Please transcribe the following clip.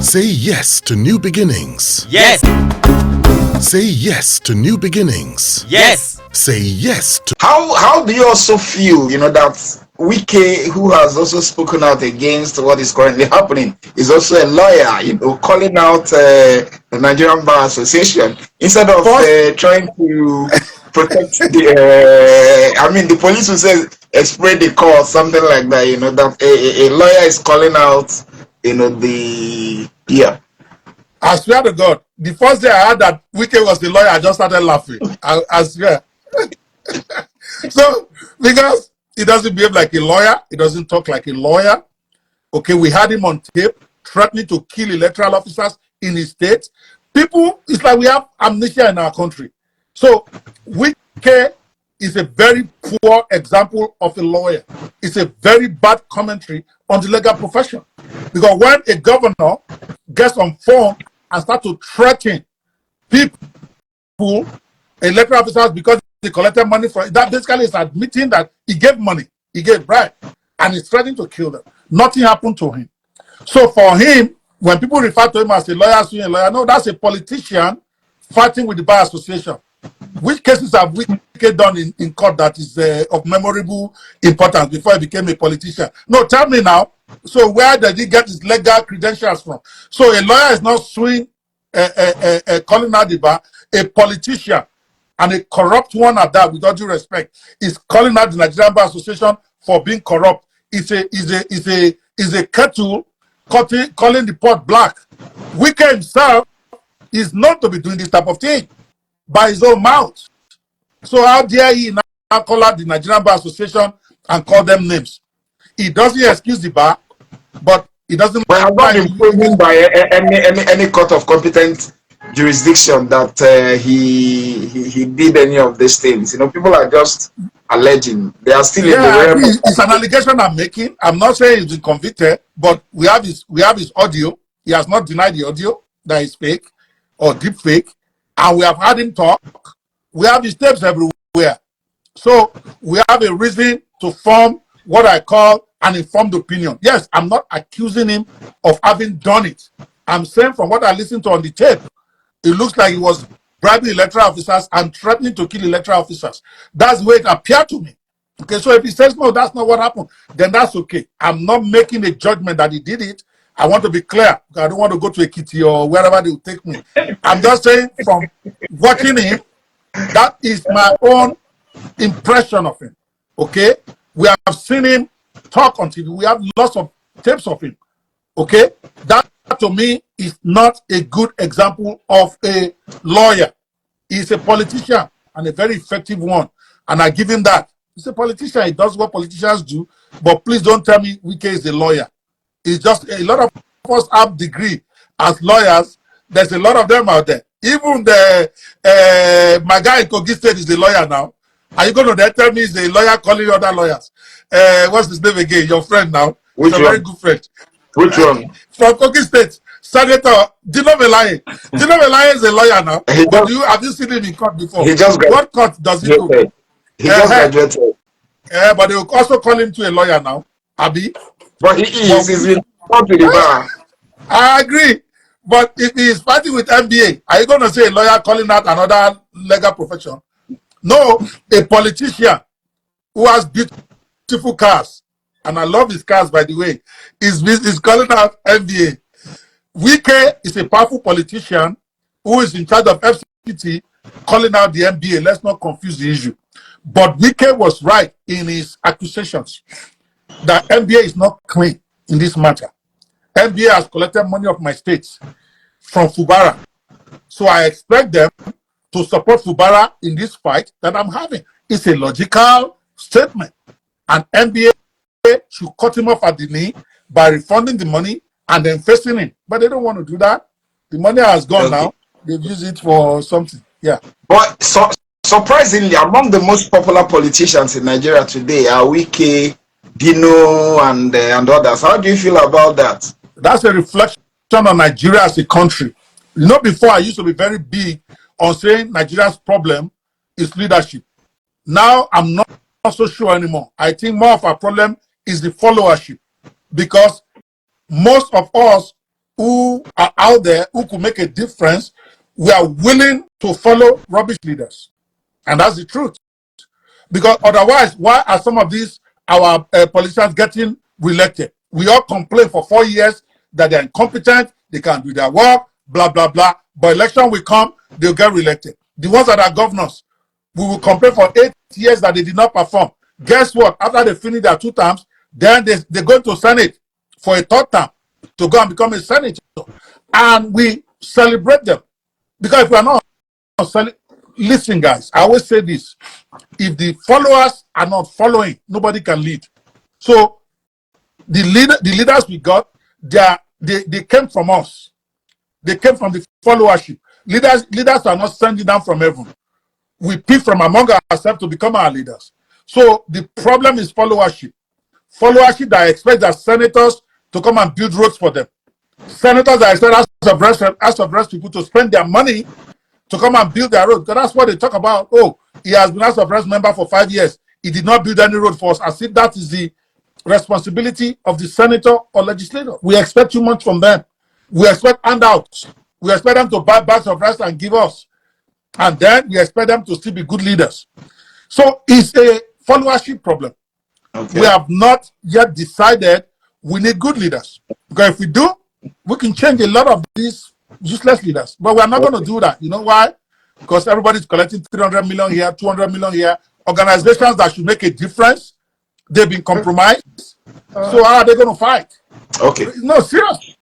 Say yes to new beginnings. Yes. Say yes to new beginnings. Yes. Say yes to... How do you also feel, that Wike, who has also spoken out against what is currently happening, is also a lawyer, calling out the Nigerian Bar Association instead of trying to protect the police will say explain the cause, something like that, that a lawyer is calling out, I swear to God, the first day I heard that Wike was the lawyer, I just started laughing. I swear. So, because he doesn't behave like a lawyer, he doesn't talk like a lawyer. Okay, we had him on tape threatening to kill electoral officers in his state. People, it's like we have amnesia in our country. So, Wike is a very poor example of a lawyer. It's a very bad commentary on the legal profession. Because when a governor gets on phone and start to threaten people, electoral officers, because they collected money for it, that basically is admitting that he gave money, he gave bribe, and he's threatening to kill them. Nothing happened to him. So for him, when people refer to him as a lawyer, suing a lawyer, no, that's a politician fighting with the Bar Association. Which cases have Wike done in court that is of memorable importance before he became a politician? No, tell me now. So where did he get his legal credentials from? So a lawyer is not suing calling out the bar. A politician, and a corrupt one at that, with all due respect, is calling out the Nigerian Bar Association for being corrupt. Is a kettle calling the pot black. Wike himself is not to be doing this type of thing by his own mouth. So how dare he now call out the Nigerian Bar Association and call them names? He doesn't excuse the bar, but he doesn't. But has not been proven by any court of competent jurisdiction that he did any of these things. People are just alleging. They are still in the realm. It's an allegation I'm making. I'm not saying he's been convicted, but we have his audio. He has not denied the audio that is fake or deep fake, and we have had him talk. We have his tapes everywhere. So we have a reason to form what I call an informed opinion. Yes, I'm not accusing him of having done it. I'm saying from what I listened to on the tape, it looks like he was bribing electoral officers and threatening to kill electoral officers. That's the way it appeared to me. Okay, so if he says, no, that's not what happened, then that's okay. I'm not making a judgment that he did it. I want to be clear. I don't want to go to Ekiti or wherever they will take me. I'm just saying from watching him, that is my own impression of him. Okay? We have seen him talk on TV. We have lots of tapes of him. Okay? That to me is not a good example of a lawyer. He's a politician and a very effective one. And I give him that. He's a politician. He does what politicians do. But please don't tell me Wike is a lawyer. It's just a lot of us have degree as lawyers. There's a lot of them out there. Even my guy in Kogi State is a lawyer now. Are you going to then tell me he's a lawyer calling other lawyers? What's his name again? Your friend now. Which he's a very good friend. Which one? From Kogi State. Senator Dino Melaye. Dino Melaye is a lawyer now. But have you seen him in court before? He just what court does he do? He just graduated. But they will also call him to a lawyer now. Abi? But he's in court with the bar. I agree. But if he is fighting with MBA, are you going to say a lawyer calling out another legal profession? No, a politician who has beautiful cars, and I love his cars, by the way, is calling out MBA. Wike is a powerful politician who is in charge of FCT calling out the MBA. Let's not confuse the issue. But Wike was right in his accusations that MBA is not clean in this matter. MBA has collected money of my states from Fubara. So I expect them to support Fubara in this fight that I'm having. It's a logical statement. And MBA should cut him off at the knee by refunding the money and then facing him. But they don't want to do that. The money has gone now. They've used it for something. Yeah. But surprisingly, among the most popular politicians in Nigeria today are Wike, Dino, and others. How do you feel about that? That's a reflection on Nigeria as a country. Before I used to be very big on saying Nigeria's problem is leadership. Now I'm not so sure anymore. I think more of our problem is the followership, because most of us who are out there who could make a difference, we are willing to follow rubbish leaders. And that's the truth. Because otherwise, why are some of these our politicians getting reelected? We all complain for 4 years that they're incompetent, they can't do their work, blah, blah, blah. But election will come, they'll get reelected. The ones that are governors, we will complain for 8 years that they did not perform. Guess what? After they finish their 2 terms, then they go to Senate for a 3rd term to go and become a senator. And we celebrate them. Because if we are not listen, guys, I always say this. If the followers are not following, nobody can lead. So the leaders we got, they came from us. They came from the followership. Leaders are not sending down from heaven. We pick from among ourselves to become our leaders. So the problem is followership. Followership that expects their senators to come and build roads for them. Senators that expect House of Reps people to spend their money to come and build their road. Because that's what they talk about. Oh, he has been House of Reps member for 5 years. He did not build any road for us. As if that is the responsibility of the senator or legislator. We expect too much from them. We expect handouts. We expect them to buy bags of rice and give us. And then we expect them to still be good leaders. So it's a followership problem. Okay. We have not yet decided we need good leaders. Because if we do, we can change a lot of these useless leaders. But we're not going to do that. You know why? Because everybody's collecting 300 million here, 200 million here. Organizations that should make a difference, they've been compromised. So how are they going to fight? Okay. No, serious.